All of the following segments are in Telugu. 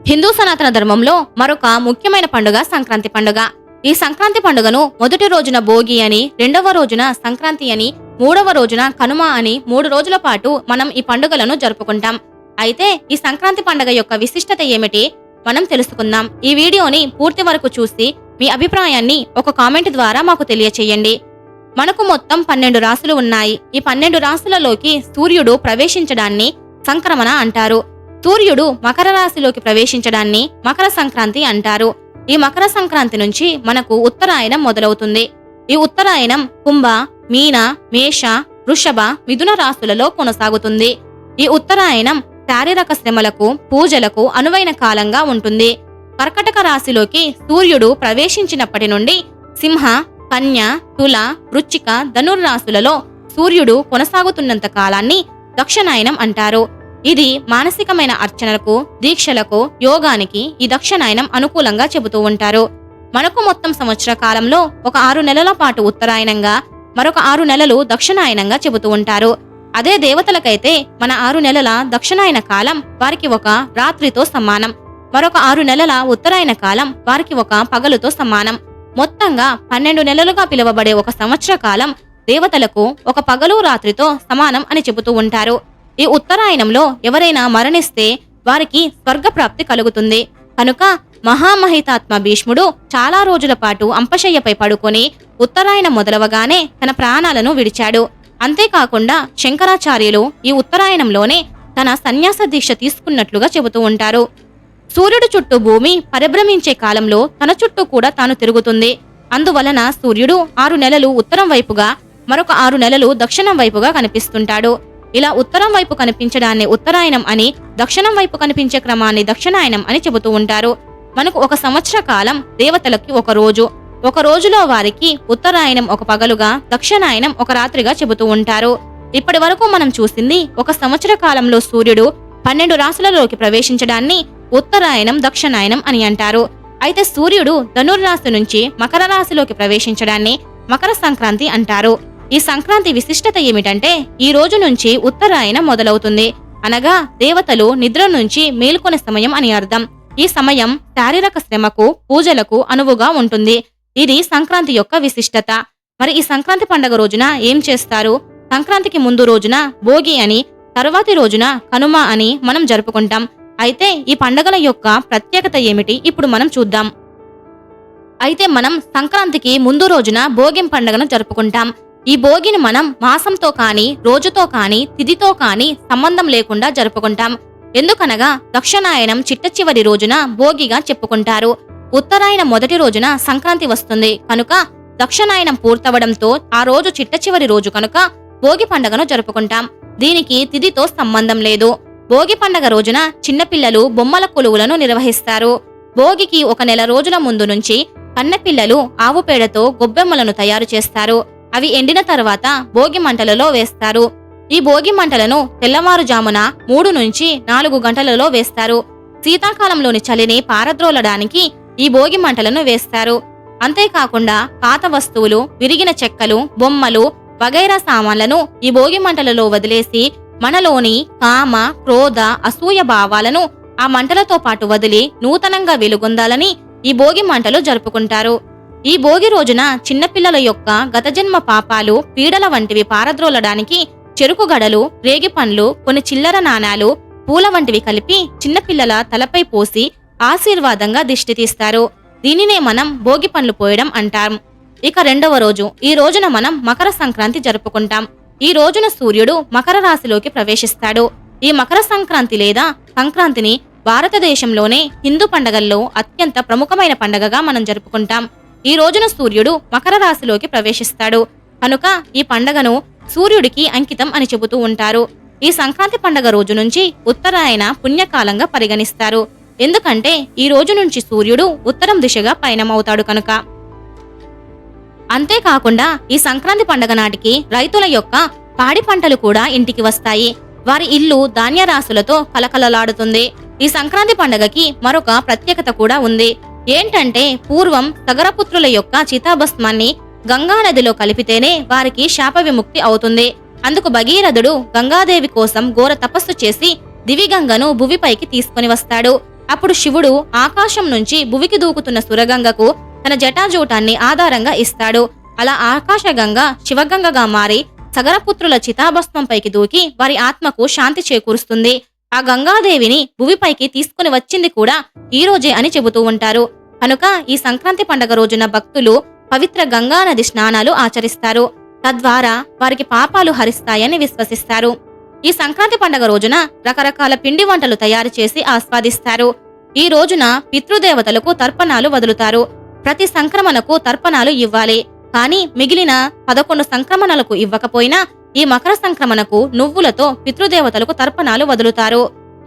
హిందూ సనాతన ధర్మంలో మరొక ముఖ్యమైన పండుగ సంక్రాంతి పండుగ. ఈ సంక్రాంతి పండుగను మొదటి రోజున భోగి అని, రెండవ రోజున సంక్రాంతి అని, మూడవ రోజున కనుమ అని 3 రోజుల పాటు మనం ఈ పండుగలను జరుపుకుంటాం. అయితే ఈ సంక్రాంతి పండుగ యొక్క విశిష్టత ఏమిటి మనం తెలుసుకుందాం. ఈ వీడియోని పూర్తి వరకు చూసి మీ అభిప్రాయాన్ని ఒక కామెంట్ ద్వారా మాకు తెలియచేయండి. మనకు మొత్తం 12 రాశులు ఉన్నాయి. ఈ 12 రాశులలోకి సూర్యుడు ప్రవేశించడాన్ని సంక్రమణ అంటారు. సూర్యుడు మకర రాశిలోకి ప్రవేశించడాన్ని మకర సంక్రాంతి అంటారు. ఈ మకర సంక్రాంతి నుంచి మనకు ఉత్తరాయణం మొదలవుతుంది. ఈ ఉత్తరాయణం కుంభ, మీన, మేష, వృషభ, మిథున రాశులలో కొనసాగుతుంది. ఈ ఉత్తరాయణం శారీరక శ్రమలకు, పూజలకు అనువైన కాలంగా ఉంటుంది. కర్కటక రాశిలోకి సూర్యుడు ప్రవేశించినప్పటి నుండి సింహ, కన్య, తుల, వృశ్చిక, ధనుర్రాశులలో సూర్యుడు కొనసాగుతున్నంత కాలాన్ని దక్షిణాయనం అంటారు. ఇది మానసికమైన అర్చనలకు, దీక్షలకు, యోగానికి ఈ దక్షిణాయనం అనుకూలంగా చెబుతూ ఉంటారు. మనకు మొత్తం సంవత్సర కాలంలో ఒక 6 నెలల పాటు ఉత్తరాయణంగా, మరొక 6 నెలలు దక్షిణాయనంగా చెబుతూ ఉంటారు. అదే దేవతలకైతే మన 6 నెలల దక్షిణాయన కాలం వారికి ఒక రాత్రితో సమానం, మరొక 6 నెలల ఉత్తరాయణ కాలం వారికి ఒక పగలుతో సమానం. మొత్తంగా 12 నెలలుగా పిలువబడే ఒక సంవత్సర కాలం దేవతలకు ఒక పగలు రాత్రితో సమానం అని చెబుతూ ఉంటారు. ఈ ఉత్తరాయణంలో ఎవరైనా మరణిస్తే వారికి స్వర్గప్రాప్తి కలుగుతుంది. కనుక మహామహితాత్మ భీష్ముడు చాలా రోజుల పాటు అంపశయ్యపై పడుకొని ఉత్తరాయణం మొదలవగానే తన ప్రాణాలను విడిచాడు. అంతేకాకుండా శంకరాచార్యులు ఈ ఉత్తరాయణంలోనే తన సన్యాస దీక్ష తీసుకున్నట్లుగా చెబుతూ ఉంటారు. సూర్యుడు చుట్టూ భూమి పరిభ్రమించే కాలంలో తన చుట్టూ కూడా తాను తిరుగుతుంది. అందువలన సూర్యుడు 6 నెలలు ఉత్తరం వైపుగా, మరొక 6 నెలలు దక్షిణం వైపుగా కనిపిస్తుంటాడు. ఇలా ఉత్తరం వైపు కనిపించడాన్ని ఉత్తరాయణం అని, దక్షిణం వైపు కనిపించే క్రమాన్ని దక్షిణాయనం అని చెబుతూ ఉంటారు. మనకు ఒక సంవత్సర కాలం దేవతలకి ఒక రోజు, ఒక రోజులో వారికి ఉత్తరాయణం ఒక పగలుగా, దక్షిణాయనం ఒక రాత్రిగా చెబుతూ ఉంటారు. ఇప్పటి వరకు మనం చూసింది ఒక సంవత్సర కాలంలో సూర్యుడు 12 రాశులలోకి ప్రవేశించడాన్ని ఉత్తరాయణం, దక్షిణాయనం అని అంటారు. అయితే సూర్యుడు ధనుర్రాశి నుంచి మకర రాశిలోకి ప్రవేశించడాన్ని మకర సంక్రాంతి అంటారు. ఈ సంక్రాంతి విశిష్టత ఏమిటంటే ఈ రోజు నుంచి ఉత్తరాయణం మొదలవుతుంది. అనగా దేవతలు నిద్ర నుంచి మేల్కొనే సమయం అని అర్థం. ఈ సమయం శారీరక శ్రమకు, పూజలకు అనువుగా ఉంటుంది. ఇది సంక్రాంతి యొక్క విశిష్టత. మరి ఈ సంక్రాంతి పండుగ రోజున ఏం చేస్తారు? సంక్రాంతికి ముందు రోజున భోగి అని, తరువాతి రోజున కనుమ అని మనం జరుపుకుంటాం. అయితే ఈ పండుగల యొక్క ప్రత్యేకత ఏమిటి ఇప్పుడు మనం చూద్దాం. అయితే మనం సంక్రాంతికి ముందు రోజున భోగి పండుగను జరుపుకుంటాం. ఈ భోగిని మనం మాసంతో కానీ, రోజుతో కానీ, తిథితో కానీ సంబంధం లేకుండా జరుపుకుంటాం. ఎందుకనగా దక్షిణాయనం చిట్ట చివరి రోజున భోగిగా చెప్పుకుంటారు. ఉత్తరాయణం మొదటి రోజున సంక్రాంతి వస్తుంది కనుక దక్షిణాయనం పూర్తవడంతో ఆ రోజు చిట్ట చివరి రోజు కనుక భోగి పండుగను జరుపుకుంటాం. దీనికి తిథితో సంబంధం లేదు. భోగి పండుగ రోజున చిన్నపిల్లలు బొమ్మల కొలువులను నిర్వహిస్తారు. భోగికి 1 నెల రోజుల ముందు నుంచి కన్నెపిల్లలు ఆవు పేడతో గొబ్బెమ్మలను తయారు చేస్తారు. అవి ఎండిన తర్వాత భోగి మంటలలో వేస్తారు. ఈ భోగి మంటలను తెల్లవారుజామున 3 నుంచి 4 గంటలలో వేస్తారు. శీతాకాలంలోని చలిని పారద్రోలడానికి ఈ భోగి మంటలను వేస్తారు. అంతేకాకుండా పాత వస్తువులు, విరిగిన చెక్కలు, బొమ్మలు వగైరా సామాన్లను ఈ భోగి మంటలలో వదిలేసి మనలోని కామ, క్రోధ, అసూయ భావాలను ఆ మంటలతో పాటు వదిలి నూతనంగా వెలుగొందాలని ఈ భోగి మంటలు జరుపుకుంటారు. ఈ భోగి రోజున చిన్నపిల్లల యొక్క గతజన్మ పాపాలు, పీడల వంటివి పారద్రోలడానికి చెరుకు గడలు, రేగి పండ్లు, కొన్ని చిల్లర నాణాలు, పూల వంటివి కలిపి చిన్నపిల్లల తలపై పోసి ఆశీర్వాదంగా దిష్టి తీస్తారు. దీనినే మనం భోగి పండ్లు పోయడం అంటాం. ఇక రెండవ రోజు, ఈ రోజున మనం మకర సంక్రాంతి జరుపుకుంటాం. ఈ రోజున సూర్యుడు మకర రాశిలోకి ప్రవేశిస్తాడు. ఈ మకర సంక్రాంతి లేదా సంక్రాంతిని భారతదేశంలోనే హిందూ పండగల్లో అత్యంత ప్రముఖమైన పండగగా మనం జరుపుకుంటాం. ఈ రోజున సూర్యుడు మకర రాశిలోకి ప్రవేశిస్తాడు కనుక ఈ పండగను సూర్యుడికి అంకితం అని చెబుతూ ఉంటారు. ఈ సంక్రాంతి పండగ రోజు నుంచి ఉత్తరాయణ పుణ్యకాలంగా పరిగణిస్తారు. ఎందుకంటే ఈ రోజు నుంచి సూర్యుడు ఉత్తరం దిశగా పయనమవుతాడు కనుక. అంతేకాకుండా ఈ సంక్రాంతి పండగ నాటికి రైతుల యొక్క పాడి పంటలు కూడా ఇంటికి వస్తాయి. వారి ఇల్లు ధాన్యరాశులతో కలకలలాడుతుంది. ఈ సంక్రాంతి పండగకి మరొక ప్రత్యేకత కూడా ఉంది. ఏంటంటే పూర్వం సగరపుత్రుల యొక్క చితాభస్మాన్ని గంగానదిలో కలిపితేనే వారికి శాప విముక్తి అవుతుంది. అందుకు భగీరథుడు గంగాదేవి కోసం ఘోర తపస్సు చేసి దివిగంగను భువిపైకి తీసుకుని వస్తాడు. అప్పుడు శివుడు ఆకాశం నుంచి భువికి దూకుతున్న సురగంగకు తన జటాజూటాన్ని ఆధారంగా ఇస్తాడు. అలా ఆకాశగంగ శివగంగగా మారి సగరపుత్రుల చితాభస్మంపైకి దూకి వారి ఆత్మకు శాంతి చేకూరుస్తుంది. ఆ గంగాదేవిని భువిపైకి తీసుకుని వచ్చింది కూడా ఈ రోజే అని చెబుతూ ఉంటారు. కనుక ఈ సంక్రాంతి పండగ రోజున భక్తులు పవిత్ర గంగానది స్నానాలు ఆచరిస్తారు. తద్వారా వారికి పాపాలు హరిస్తాయని విశ్వసిస్తారు. ఈ సంక్రాంతి పండగ రోజున రకరకాల పిండి వంటలు తయారు చేసి ఆస్వాదిస్తారు. ఈ రోజున పితృదేవతలకు తర్పణాలు వదులుతారు. ప్రతి సంక్రమణకు తర్పణాలు ఇవ్వాలి. కానీ మిగిలిన 11 సంక్రమణలకు ఇవ్వకపోయినా ఈ మకర సంక్రమణకు నువ్వులతో పితృదేవతలకు తర్పణాలు వదులుతారు.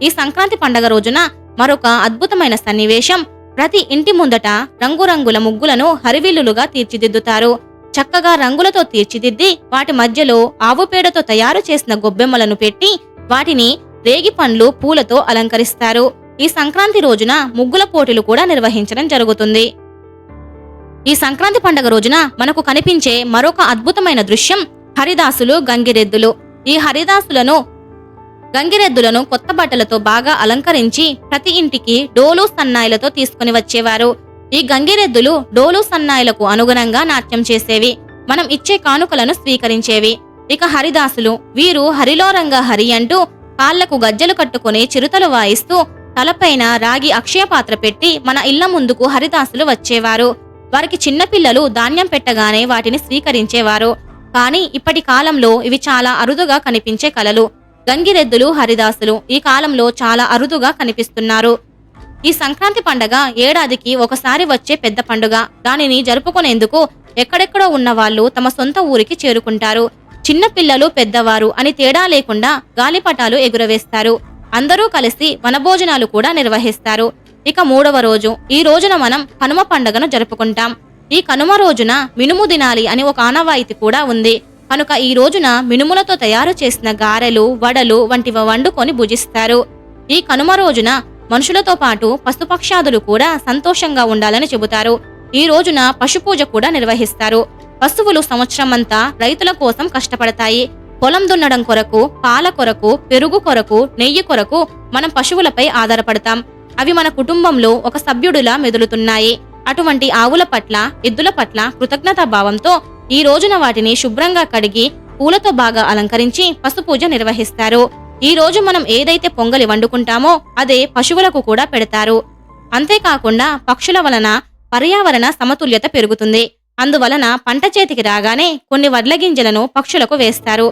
ఈ సంక్రాంతి పండగ రోజున మరొక అద్భుతమైన సన్నివేశం, ప్రతి ఇంటి ముందట రంగురంగుల ముగ్గులను హరివిల్లులుగా తీర్చిదిద్దుతారు. చక్కగా రంగులతో తీర్చిదిద్ది వాటి మధ్యలో ఆవు పేడతో తయారు చేసిన గొబ్బెమ్మలను పెట్టి వాటిని రేగి పండ్లు పూలతో అలంకరిస్తారు. ఈ సంక్రాంతి రోజున ముగ్గుల పోటీలు కూడా నిర్వహించడం జరుగుతుంది. ఈ సంక్రాంతి పండగ రోజున మనకు కనిపించే మరొక అద్భుతమైన దృశ్యం హరిదాసులు, గంగిరెద్దులు. ఈ హరిదాసులను గంగిరెద్దులను కొత్త బట్టలతో బాగా అలంకరించి ప్రతి ఇంటికి డోలు సన్నాయిలతో తీసుకుని వచ్చేవారు. ఈ గంగిరెద్దులు డోలు సన్నాయిలకు అనుగుణంగా నాట్యం చేసేవి. మనం ఇచ్చే కానుకలను స్వీకరించేవి. ఇక హరిదాసులు, వీరు హరిలోరంగా హరి అంటూ కాళ్లకు గజ్జలు కట్టుకుని చిరుతలు వాయిస్తూ తలపైన రాగి అక్షయ పాత్ర పెట్టి మన ఇళ్ల ముందుకు హరిదాసులు వచ్చేవారు. వారికి చిన్నపిల్లలు ధాన్యం పెట్టగానే వాటిని స్వీకరించేవారు. కానీ ఇప్పటి కాలంలో ఇవి చాలా అరుదుగా కనిపించే కళలు. గంగిరెద్దులు, హరిదాసులు ఈ కాలంలో చాలా అరుదుగా కనిపిస్తున్నారు. ఈ సంక్రాంతి పండగ ఏడాదికి ఒకసారి వచ్చే పెద్ద పండుగ. దానిని జరుపుకునేందుకు ఎక్కడెక్కడో ఉన్న వాళ్ళు తమ సొంత ఊరికి చేరుకుంటారు. చిన్న పిల్లలు, పెద్దవారు అని తేడా లేకుండా గాలిపటాలు ఎగురవేస్తారు. అందరూ కలిసి వనభోజనాలు కూడా నిర్వహిస్తారు. ఇక 3వ రోజు, ఈ రోజున మనం కనుమ పండుగను జరుపుకుంటాం. ఈ కనుమ రోజున మినుము దినాలి అని ఒక ఆనవాయితీ కూడా ఉంది. కనుక ఈ రోజున మినుములతో తయారు చేసిన గారెలు, వడలు వంటివి వండుకొని భుజిస్తారు. ఈ కనుమ రోజున మనుషులతో పాటు పశుపక్షాదులు కూడా సంతోషంగా ఉండాలని చెబుతారు. ఈ రోజున పశుపూజ కూడా నిర్వహిస్తారు. పశువులు సంవత్సరమంతా రైతుల కోసం కష్టపడతాయి. పొలం దున్నడం కొరకు, పాల కొరకు, పెరుగు కొరకు, నెయ్యి కొరకు మనం పశువులపై ఆధారపడతాం. అవి మన కుటుంబంలో ఒక సభ్యుడిలా మెదులుతున్నాయి. అటువంటి ఆవుల పట్ల, ఎద్దుల పట్ల కృతజ్ఞతా భావంతో ఈ రోజున వాటిని శుభ్రంగా కడిగి పూలతో బాగా అలంకరించి పశుపూజ నిర్వహిస్తారు. ఈ రోజు మనం ఏదైతే పొంగలి వండుకుంటామో అదే పశువులకు కూడా పెడతారు. అంతేకాకుండా పక్షుల వలన పర్యావరణ సమతుల్యత పెరుగుతుంది. అందువలన పంట చేతికి రాగానే కొన్ని వడ్ల గింజలను పక్షులకు వేస్తారు.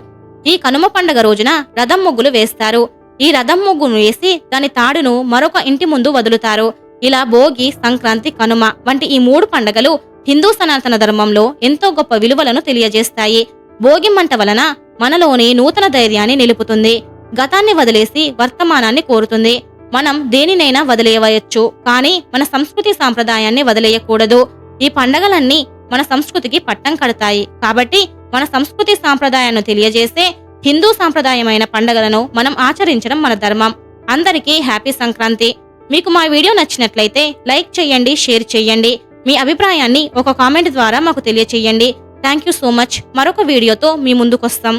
ఈ కనుమ పండగ రోజున రథం ముగ్గులు వేస్తారు. ఈ రథం ముగ్గును వేసి దాని తాడును మరొక ఇంటి ముందు వదులుతారు. ఇలా భోగి, సంక్రాంతి, కనుమ వంటి ఈ 3 పండగలు హిందూ సనాతన ధర్మంలో ఎంతో గొప్ప విలువలను తెలియజేస్తాయి. భోగి మంట వలన మనలోని నూతన ధైర్యాన్ని నిలుపుతుంది. గతాన్ని వదిలేసి వర్తమానాన్ని కోరుతుంది. మనం దేనినైనా వదిలేయవచ్చు, కానీ మన సంస్కృతి సాంప్రదాయాన్ని వదిలేయకూడదు. ఈ పండగలన్నీ మన సంస్కృతికి పట్టం కడతాయి. కాబట్టి మన సంస్కృతి సాంప్రదాయాన్ని తెలియజేసే హిందూ సాంప్రదాయమైన పండగలను మనం ఆచరించడం మన ధర్మం. అందరికీ హ్యాపీ సంక్రాంతి. మీకు మా వీడియో నచ్చినట్లయితే లైక్ చేయండి, షేర్ చేయండి. మీ అభిప్రాయాన్ని ఒక కామెంట్ ద్వారా మాకు తెలియచేయండి. Thank you so much. మరొక వీడియోతో మీ ముందుకొస్తాం.